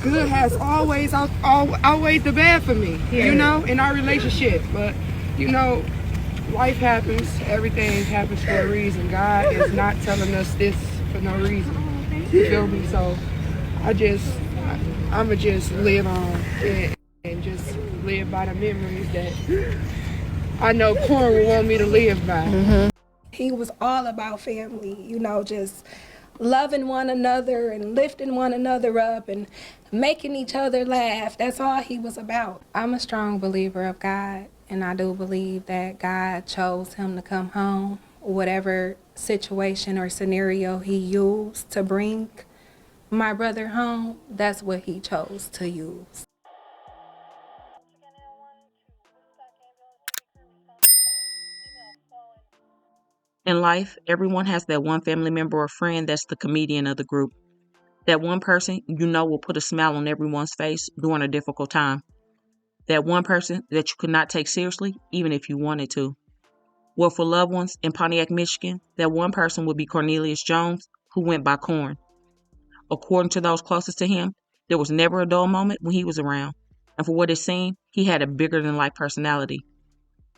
good has always outweighed the bad for me, you know, in our relationship. But, you know, life happens. Everything happens for a reason. God is not telling us this for no reason. You feel me? So I'ma just live on and just live by the memories that I know Corn will want me to live by. Mm-hmm. He was all about family, you know, just loving one another and lifting one another up and making each other laugh. That's all he was about. I'm a strong believer of God, and I do believe that God chose him to come home. Whatever situation or scenario he used to bring my brother home, that's what he chose to use. In life, everyone has that one family member or friend that's the comedian of the group. That one person you know will put a smile on everyone's face during a difficult time. That one person that you could not take seriously, even if you wanted to. Well, for loved ones in Pontiac, Michigan, that one person would be Cornelius Jones, who went by Corn. According to those closest to him, there was never a dull moment when he was around. And for what it seemed, he had a bigger-than-life personality.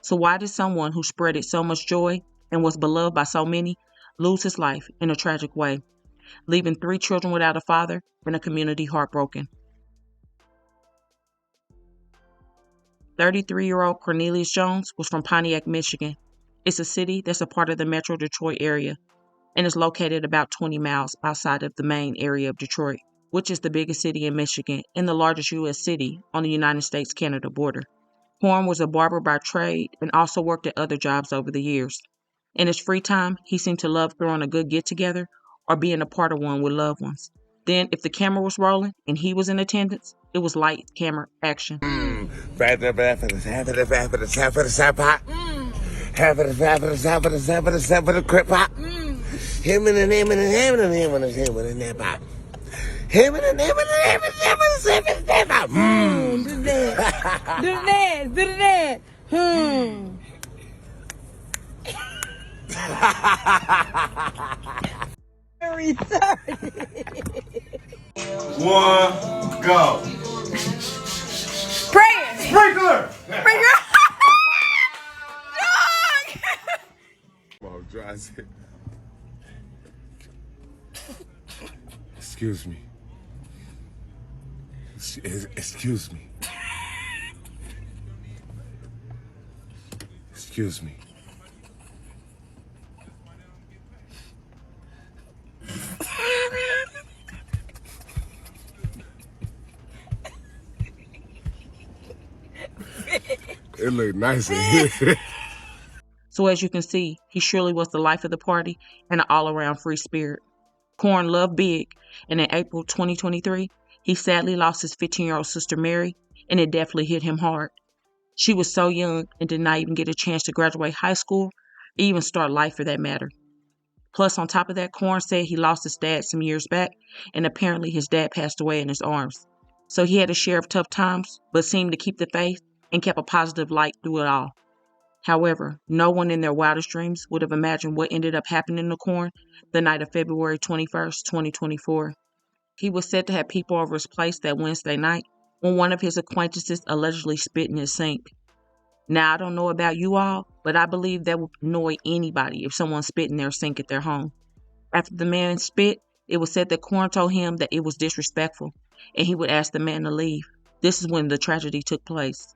So why did someone who spreaded so much joy and was beloved by so many lose his life in a tragic way, leaving 3 children without a father and a community heartbroken? 33-year-old Cornelius Jones was from Pontiac, Michigan. It's a city that's a part of the Metro Detroit area and is located about 20 miles outside of the main area of Detroit, which is the biggest city in Michigan and the largest U.S. city on the United States-Canada border. Horn was a barber by trade and also worked at other jobs over the years. In his free time, he seemed to love throwing a good get-together or being a part of one with loved ones. Then, if the camera was rolling and he was in attendance, it was light camera action. One, go. Sprinkler. Excuse me. Excuse me. Excuse me. It looked nice in here. So as you can see, he surely was the life of the party and an all-around free spirit. Corn loved big, and in April 2023, he sadly lost his 15-year-old sister Mary, and it definitely hit him hard. She was so young and did not even get a chance to graduate high school, or even start life for that matter. Plus, on top of that, Corn said he lost his dad some years back, and apparently his dad passed away in his arms. So he had a share of tough times, but seemed to keep the faith and kept a positive light through it all. However, no one in their wildest dreams would have imagined what ended up happening to Corn the night of February 21st, 2024. He was said to have people over his place that Wednesday night when one of his acquaintances allegedly spit in his sink. Now, I don't know about you all, but I believe that would annoy anybody if someone spit in their sink at their home. After the man spit, it was said that Corn told him that it was disrespectful, and he would ask the man to leave. This is when the tragedy took place.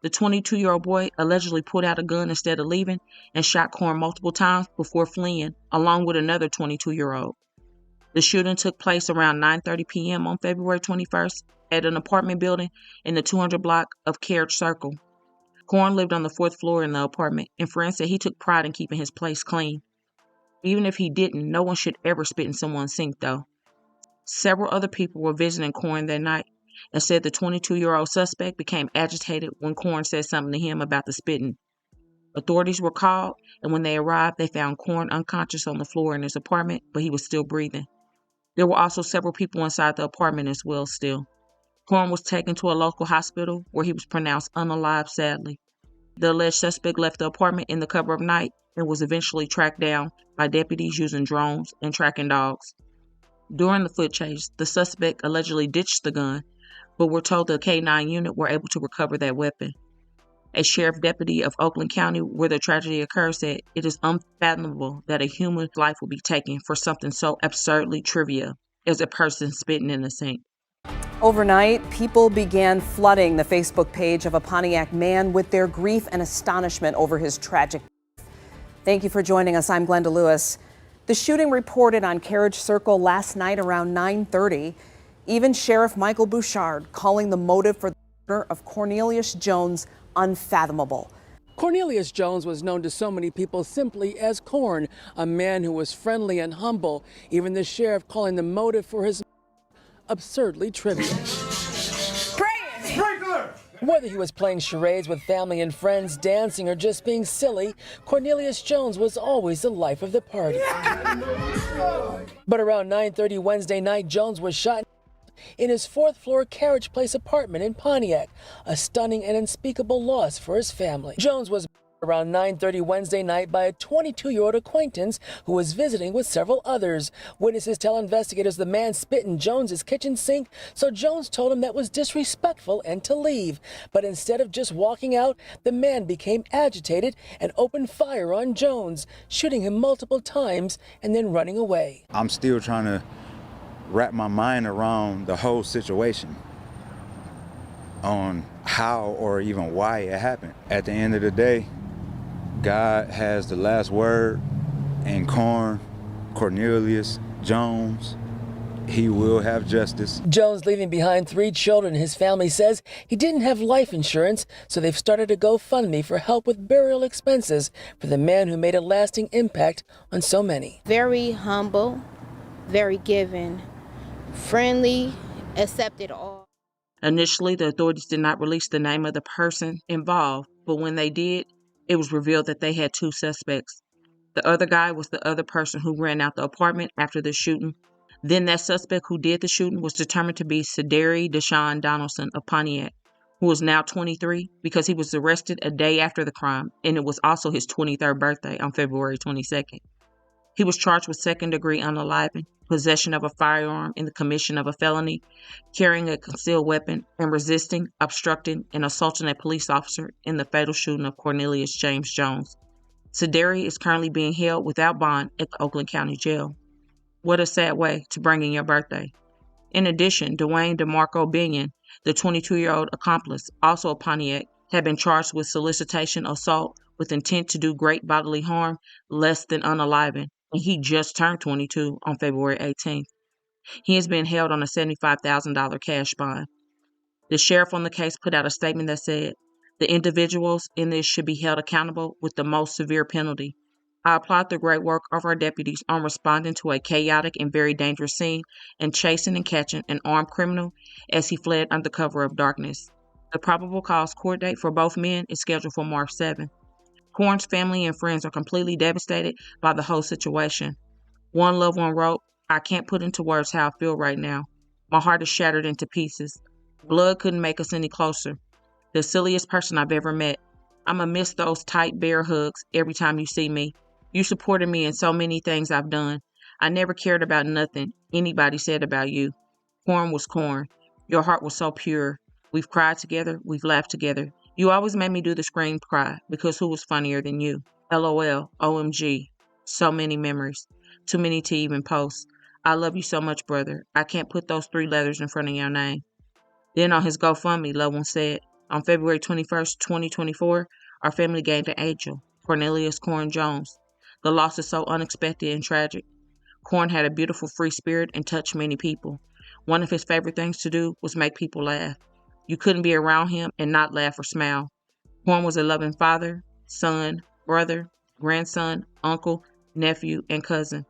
The 22-year-old boy allegedly pulled out a gun instead of leaving and shot Corn multiple times before fleeing, along with another 22-year-old. The shooting took place around 9:30 p.m. on February 21st at an apartment building in the 200 block of Carriage Circle. Corn lived on the 4th floor in the apartment, and friends said he took pride in keeping his place clean. Even if he didn't, no one should ever spit in someone's sink, though. Several other people were visiting Corn that night and said the 22-year-old suspect became agitated when Corn said something to him about the spitting. Authorities were called, and when they arrived, they found Corn unconscious on the floor in his apartment, but he was still breathing. There were also several people inside the apartment as well still. Corn was taken to a local hospital where he was pronounced unalive, sadly. The alleged suspect left the apartment in the cover of night and was eventually tracked down by deputies using drones and tracking dogs. During the foot chase, the suspect allegedly ditched the gun, but we're told the K-9 unit were able to recover that weapon. A sheriff deputy of Oakland County, where the tragedy occurred, said, "It is unfathomable that a human life will be taken for something so absurdly trivial as a person spitting in the sink." Overnight, people began flooding the Facebook page of a Pontiac man with their grief and astonishment over his tragic death. Thank you for joining us. I'm Glenda Lewis. The shooting reported on Carriage Circle last night around 9:30. Even Sheriff Michael Bouchard calling the motive for the murder of Cornelius Jones unfathomable. Cornelius Jones was known to so many people simply as Corn, a man who was friendly and humble. Even the sheriff calling the motive for his absurdly trivial. Whether he was playing charades with family and friends, dancing, or just being silly, Cornelius Jones was always the life of the party. But around 9:30 Wednesday night, Jones was shot in his fourth-floor Carriage Place apartment in Pontiac, a stunning and unspeakable loss for his family. Jones was around 9:30 Wednesday night by a 22-year-old acquaintance who was visiting with several others. Witnesses tell investigators the man spit in Jones's kitchen sink, so Jones told him that was disrespectful and to leave. But instead of just walking out, the man became agitated and opened fire on Jones, shooting him multiple times and then running away. I'm still trying to wrap my mind around the whole situation on how or even why it happened. At the end of the day, God has the last word, and Cornelius Jones, he will have justice. Jones leaving behind 3 children. His family says he didn't have life insurance, so they've started a GoFundMe for help with burial expenses for the man who made a lasting impact on so many. Very humble, very giving, friendly, accepted all. Initially, the authorities did not release the name of the person involved, but when they did, it was revealed that they had 2 suspects. The other guy was the other person who ran out the apartment after the shooting. Then that suspect who did the shooting was determined to be Sadarie Deshawn Donalson of Pontiac, who is now 23 because he was arrested a day after the crime, and it was also his 23rd birthday on February 22nd. He was charged with second-degree unaliving, possession of a firearm in the commission of a felony, carrying a concealed weapon, and resisting, obstructing, and assaulting a police officer in the fatal shooting of Cornelius James Jones. Sadarie is currently being held without bond at the Oakland County Jail. What a sad way to bring in your birthday. In addition, Dewaun Demarco Bennion, the 22-year-old accomplice, also of Pontiac, had been charged with solicitation, assault with intent to do great bodily harm, less than unaliving, and he just turned 22 on February 18th. He has been held on a $75,000 cash bond. The sheriff on the case put out a statement that said, "The individuals in this should be held accountable with the most severe penalty. I applaud the great work of our deputies on responding to a chaotic and very dangerous scene and chasing and catching an armed criminal as he fled under cover of darkness." The probable cause court date for both men is scheduled for March 7th. Corn's family and friends are completely devastated by the whole situation. One loved one wrote, "I can't put into words how I feel right now. My heart is shattered into pieces. Blood couldn't make us any closer. The silliest person I've ever met. I'ma miss those tight bear hugs every time you see me. You supported me in so many things I've done. I never cared about nothing anybody said about you. Corn was Corn. Your heart was so pure. We've cried together. We've laughed together. You always made me do the scream cry because who was funnier than you? LOL, OMG. So many memories. Too many to even post. I love you so much, brother. I can't put those 3 letters in front of your name." Then on his GoFundMe, loved one said, "On February 21st, 2024, our family gained an angel, Cornelius Corn Jones. The loss is so unexpected and tragic. Corn had a beautiful free spirit and touched many people. One of his favorite things to do was make people laugh. You couldn't be around him and not laugh or smile. Corn was a loving father, son, brother, grandson, uncle, nephew, and cousin.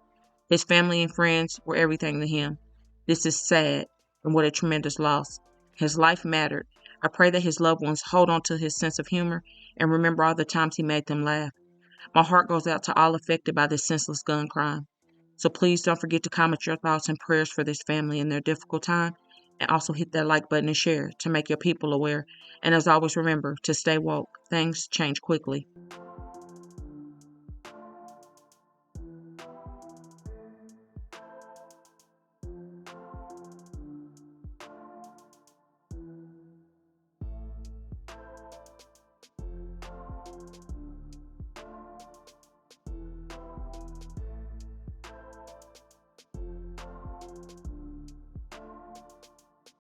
His family and friends were everything to him. This is sad, and what a tremendous loss. His life mattered. I pray that his loved ones hold on to his sense of humor and remember all the times he made them laugh. My heart goes out to all affected by this senseless gun crime. So please don't forget to comment your thoughts and prayers for this family in their difficult time, and also hit that like button and share to make your people aware. And as always, remember to stay woke. Things change quickly.